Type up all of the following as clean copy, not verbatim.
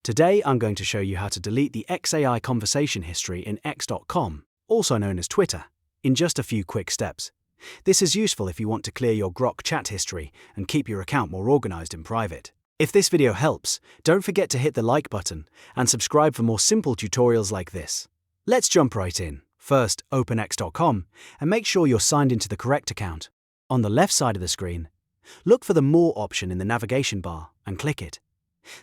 Today I'm going to show you how to delete the XAI conversation history in x.com, also known as Twitter, in just a few quick steps. This is useful if you want to clear your Grok chat history and keep your account more organized in private. If this video helps, don't forget to hit the like button and subscribe for more simple tutorials like this. Let's jump right in. First, open x.com and make sure you're signed into the correct account. On the left side of the screen, look for the More option in the navigation bar and click it.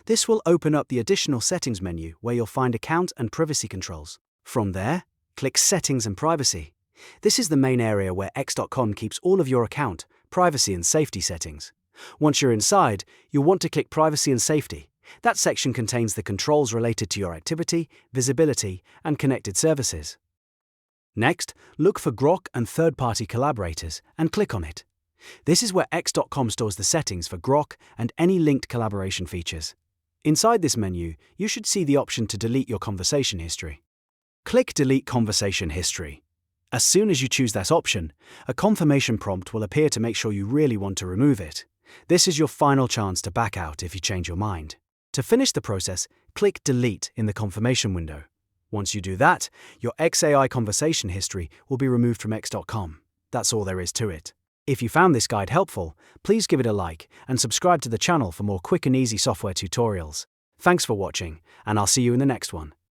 This will open up the additional settings menu where you'll find account and privacy controls. From there, click Settings and Privacy. This is the main area where x.com keeps all of your account, privacy and safety settings. Once you're inside, you'll want to click Privacy and Safety. That section contains the controls related to your activity, visibility, and connected services. Next, look for Grok and third-party collaborators and click on it. This is where x.com stores the settings for Grok and any linked collaboration features. Inside this menu, you should see the option to delete your conversation history. Click Delete Conversation History. As soon as you choose that option, a confirmation prompt will appear to make sure you really want to remove it. This is your final chance to back out if you change your mind. To finish the process, click Delete in the confirmation window. Once you do that, your XAI conversation history will be removed from x.com. That's all there is to it. If you found this guide helpful, please give it a like and subscribe to the channel for more quick and easy software tutorials. Thanks for watching, and I'll see you in the next one.